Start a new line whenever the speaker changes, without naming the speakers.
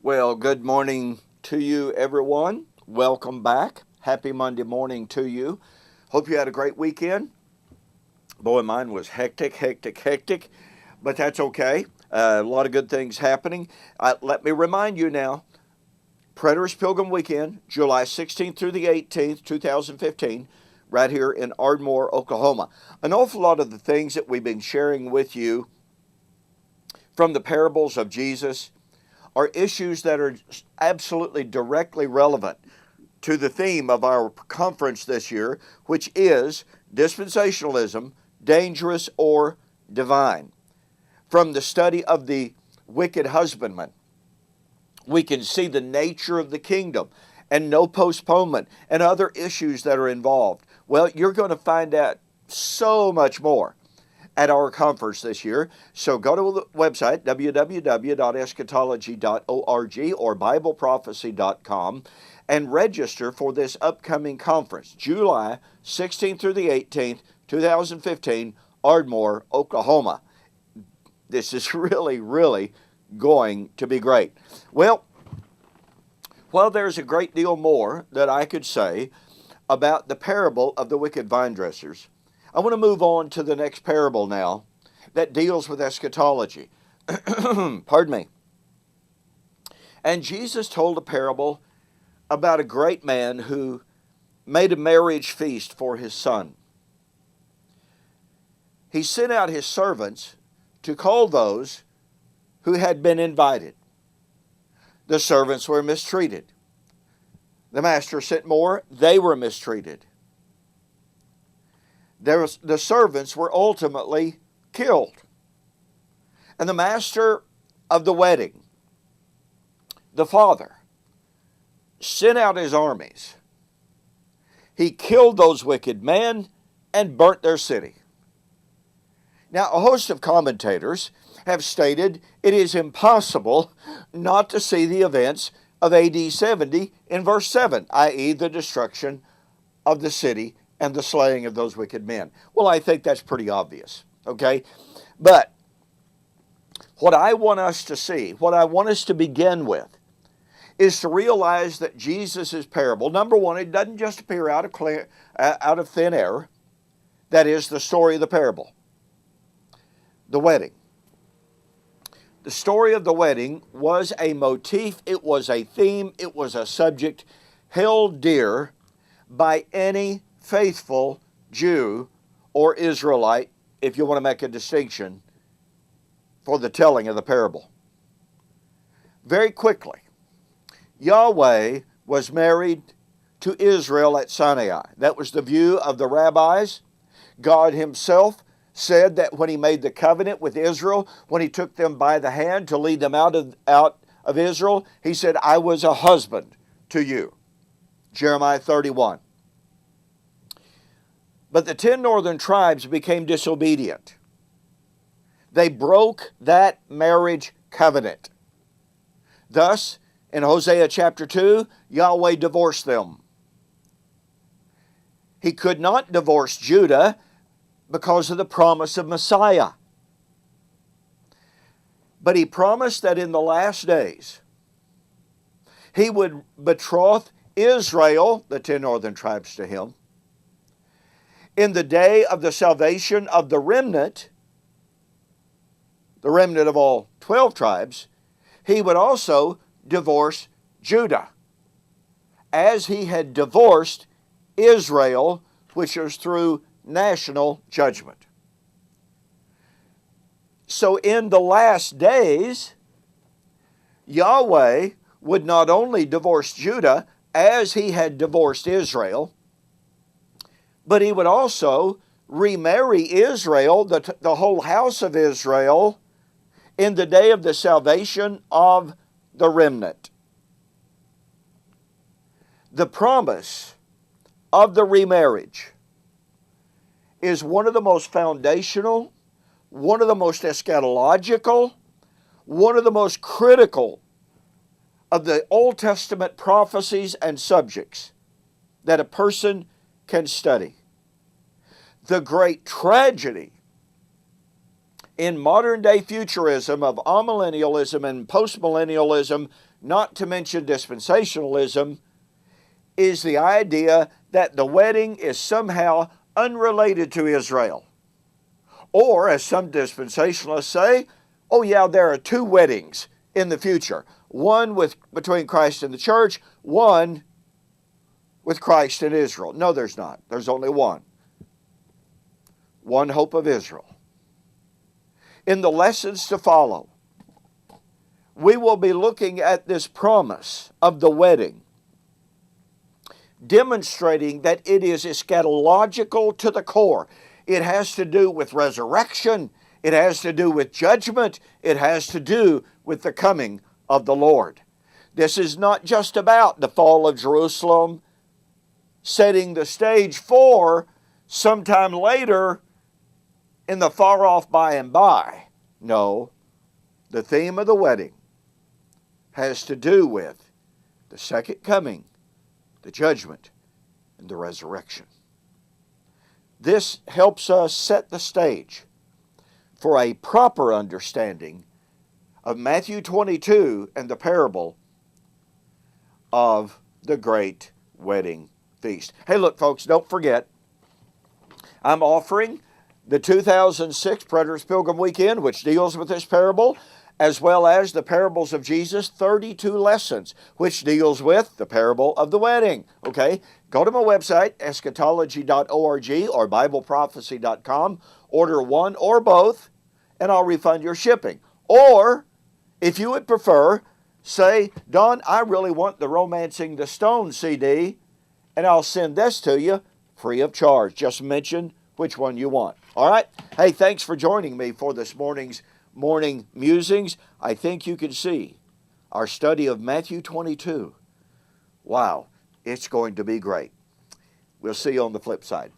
Well, good morning to you, everyone. Welcome back. Happy Monday morning to you. Hope you had a great weekend. Boy, mine was hectic, but that's okay. A lot of good things happening. Let me remind you now, Preterist Pilgrim Weekend, July 16th through the 18th, 2015, right here in Ardmore, Oklahoma. An awful lot of the things that we've been sharing with you from the parables of Jesus are issues that are absolutely directly relevant to the theme of our conference this year, which is dispensationalism, dangerous or divine. From the study of the wicked husbandman, we can see the nature of the kingdom and no postponement and other issues that are involved. Well, you're going to find out so much more at our conference this year. So go to the website, www.eschatology.org or bibleprophecy.com, and register for this upcoming conference, July 16th through the 18th, 2015, Ardmore, Oklahoma. This is really going to be great. Well, while there's a great deal more that I could say about the parable of the wicked vine dressers, I want to move on to the next parable now that deals with eschatology. Pardon me. And Jesus told a parable about a great man who made a marriage feast for his son. He sent out his servants to call those who had been invited. The servants were mistreated. The master sent more, they were mistreated. The servants were ultimately killed. And the master of the wedding, the father, sent out his armies. He killed those wicked men and burnt their city. Now, a host of commentators have stated it is impossible not to see the events of AD 70 in verse 7, i.e. the destruction of the city and the slaying of those wicked men. Well, I think that's pretty obvious, okay? But what I want us to see, what I want us to begin with, is to realize that Jesus' parable, number one, it doesn't just appear out of thin air. That is the story of the parable. The wedding. The story of the wedding was a motif, it was a theme, it was a subject held dear by any faithful Jew or Israelite, if you want to make a distinction, for the telling of the parable. Very quickly, Yahweh was married to Israel at Sinai. That was the view of the rabbis. God himself said that when he made the covenant with Israel, when he took them by the hand to lead them out of Israel, he said, I was a husband to you. Jeremiah 31. But the 10 northern tribes became disobedient. They broke that marriage covenant. Thus, in Hosea chapter 2, Yahweh divorced them. He could not divorce Judah because of the promise of Messiah. But he promised that in the last days, he would betroth Israel, the 10 northern tribes, to him. In the day of the salvation of the remnant of all 12 tribes, he would also divorce Judah, as he had divorced Israel, which was through national judgment. So in the last days, Yahweh would not only divorce Judah as he had divorced Israel, but he would also remarry Israel, the whole house of Israel, in the day of the salvation of the remnant. The promise of the remarriage is one of the most foundational, one of the most eschatological, one of the most critical of the Old Testament prophecies and subjects that a person can study. The great tragedy in modern day futurism of amillennialism and postmillennialism not to mention dispensationalism, is the idea that the wedding is somehow unrelated to Israel. Or, as some dispensationalists say, oh yeah, there are two weddings in the future. One between Christ and the church, one with Christ and Israel. No, there's not. There's only one. One hope of Israel. In the lessons to follow, we will be looking at this promise of the wedding, demonstrating that it is eschatological to the core. It has to do with resurrection. It has to do with judgment. It has to do with the coming of the Lord. This is not just about the fall of Jerusalem, setting the stage for sometime later in the far off by and by. No, the theme of the wedding has to do with the second coming, the judgment, and the resurrection. This helps us set the stage for a proper understanding of Matthew 22 and the parable of the great wedding feast. Hey, look, folks, don't forget, I'm offering the 2006 Preterist Pilgrim Weekend, which deals with this parable, as well as the Parables of Jesus, 32 lessons, which deals with the parable of the wedding. Okay, go to my website, eschatology.org or bibleprophecy.com, order one or both, and I'll refund your shipping. Or, if you would prefer, say, Don, I really want the Romancing the Stone CD, and I'll send this to you free of charge. Just mention which one you want. All right? Hey, thanks for joining me for this morning's morning musings. I think you can see our study of Matthew 22. Wow, it's going to be great. We'll see you on the flip side.